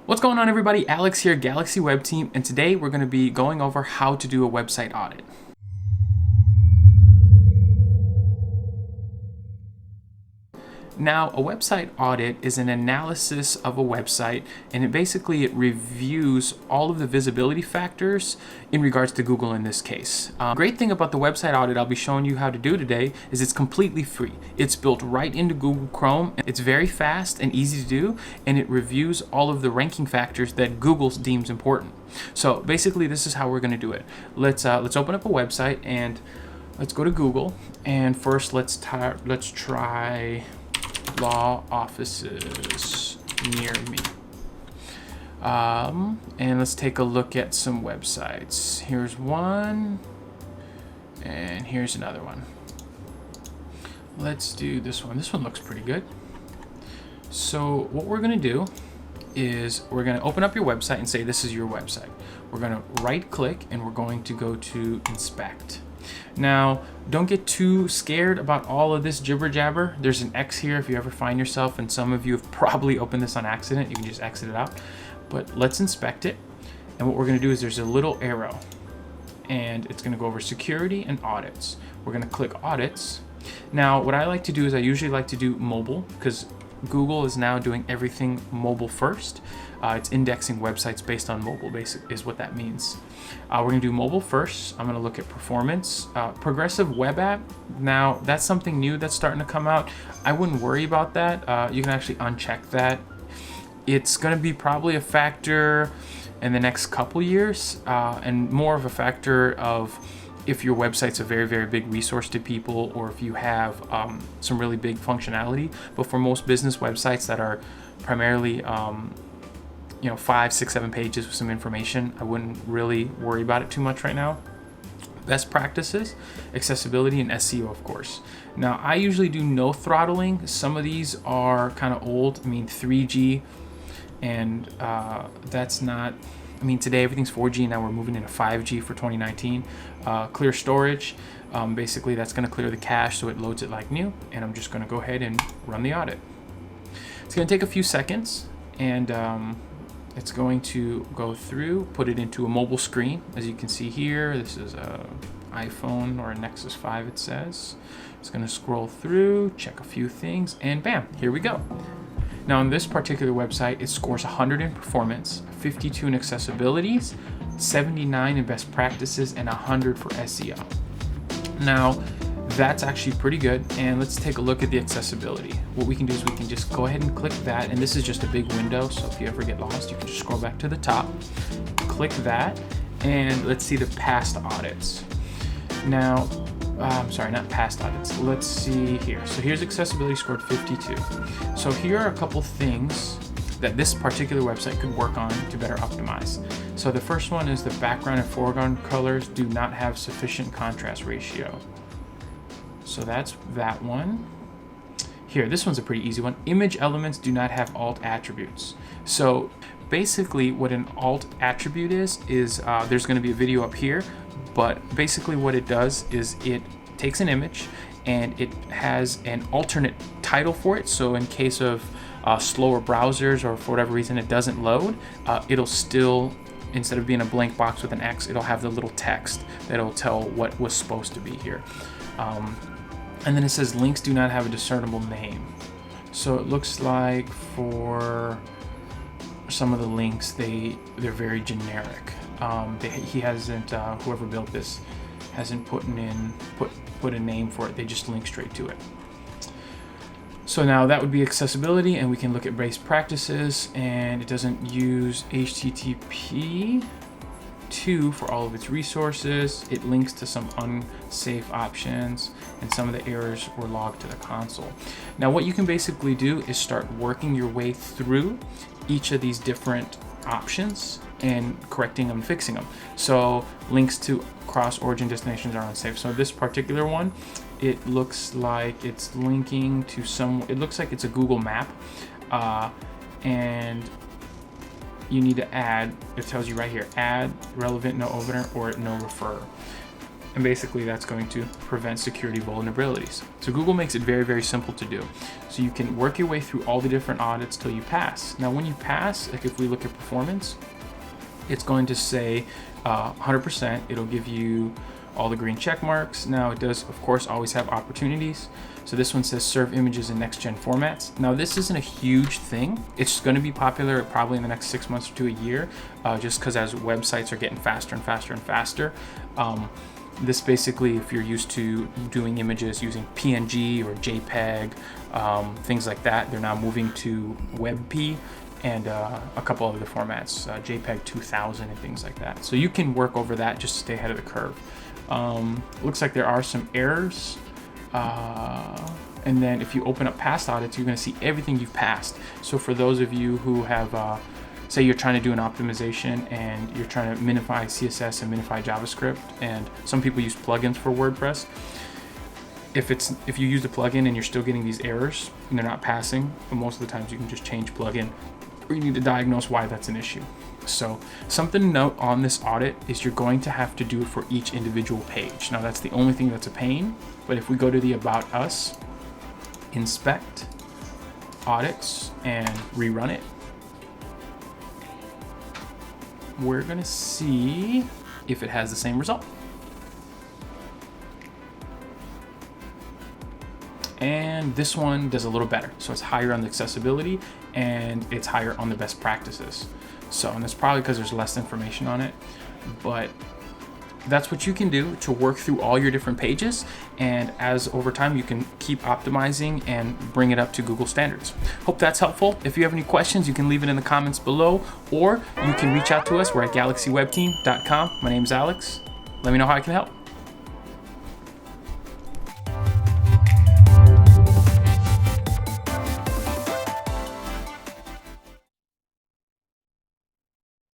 What's going on, everybody? Alex here, Galaxy Web Team, and today we're going to be going over how to do a website audit. Now, a website audit is an analysis of a website, and it reviews all of the visibility factors in regards to Google in this case. Great thing about the website audit I'll be showing you how to do today is it's completely free. It's built right into Google Chrome. It's very fast and easy to do, and it reviews all of the ranking factors that Google deems important. So basically, this is how we're going to do it. Let's open up a website and let's go to Google. And first, let's try law offices near me. And let's take a look at some websites. Here's one, and here's another one. Let's do this one. This one looks pretty good. So what we're going to do is we're going to open up your website and say this is your website. We're going to right click and we're going to go to inspect. Now, don't get too scared about all of this jibber jabber. There's an X here if you ever find yourself, and some of you have probably opened this on accident. You can just exit it out. But let's inspect it. And what we're going to do is there's a little arrow, and it's going to go over security and audits. We're going to click audits. Now, what I like to do is I usually like to do mobile, because Google is now doing everything mobile first. It's indexing websites based on mobile, is what that means. We're going to do mobile first. I'm going to look at performance. Progressive web app. Now, that's something new that's starting to come out. I wouldn't worry about that. You can actually uncheck that. It's going to be probably a factor in the next couple years, and more of a factor of if your website's a very, very big resource to people, or if you have some really big functionality. But for most business websites that are primarily 5, 6, 7 pages with some information, I wouldn't really worry about it too much right now. Best practices, accessibility, and SEO, of course. Now, I usually do no throttling. Some of these are kind of old. 3G, and that's not. Today everything's 4G, now we're moving into 5G for 2019. Clear storage, basically that's going to clear the cache so it loads it like new, and I'm just going to go ahead and run the audit. It's going to take a few seconds, and it's going to go through, put it into a mobile screen. As you can see here, this is a iPhone or a Nexus 5, it says. It's going to scroll through, check a few things, and bam, here we go. Now, on this particular website, it scores 100 in performance, 52 in accessibilities, 79 in best practices, and 100 for SEO. Now, that's actually pretty good, and let's take a look at the accessibility. What we can do is we can just go ahead and click that, and this is just a big window, so if you ever get lost, you can just scroll back to the top, click that, and let's see the past audits. Now, I'm sorry, not past audits. Let's see here. So here's accessibility scored 52. So here are a couple things that this particular website could work on to better optimize. So the first one is the background and foreground colors do not have sufficient contrast ratio. So that's that one. Here, this one's a pretty easy one. Image elements do not have alt attributes. So basically what an alt attribute is there's going to be a video up here, but basically what it does is it takes an image and it has an alternate title for it. So in case of slower browsers, or for whatever reason it doesn't load, it'll still, instead of being a blank box with an X, it'll have the little text that'll tell what was supposed to be here. And then it says links do not have a discernible name. So it looks like for some of the links, they're very generic. He hasn't, whoever built this hasn't put a name for it. They just link straight to it. So now that would be accessibility, and we can look at best practices, and it doesn't use HTTP 2 for all of its resources. It links to some unsafe options, and some of the errors were logged to the console. Now what you can basically do is start working your way through each of these different options and correcting them, fixing them. So links to cross origin destinations are unsafe. So this particular one, it looks like it's linking to it looks like it's a Google map, and you need to add, it tells you right here, add relevant no opener or no refer. And basically that's going to prevent security vulnerabilities. So Google makes it very, very simple to do. So you can work your way through all the different audits till you pass. Now, when you pass, like if we look at performance, it's going to say 100%. It'll give you all the green check marks. Now it does, of course, always have opportunities. So this one says serve images in next gen formats. Now this isn't a huge thing. It's going to be popular probably in the next 6 months to a year, just because as websites are getting faster and faster and faster. This basically, if you're used to doing images using PNG or JPEG, things like that, they're now moving to WebP and a couple other formats, JPEG 2000 and things like that. So you can work over that just to stay ahead of the curve. Looks like there are some errors. And then if you open up past audits, you're going to see everything you've passed. So for those of you who have, say you're trying to do an optimization and you're trying to minify CSS and minify JavaScript, and some people use plugins for WordPress. If you use the plugin and you're still getting these errors and they're not passing, but most of the times you can just change plugin, or you need to diagnose why that's an issue. So something to note on this audit is you're going to have to do it for each individual page. Now that's the only thing that's a pain, but if we go to the About Us, inspect, audits, and rerun it, we're gonna see if it has the same result. And this one does a little better. So it's higher on the accessibility and it's higher on the best practices. So, and that's probably because there's less information on it, but that's what you can do to work through all your different pages. And as over time, you can keep optimizing and bring it up to Google standards. Hope that's helpful. If you have any questions, you can leave it in the comments below, or you can reach out to us. We're at galaxywebteam.com. My name's Alex. Let me know how I can help.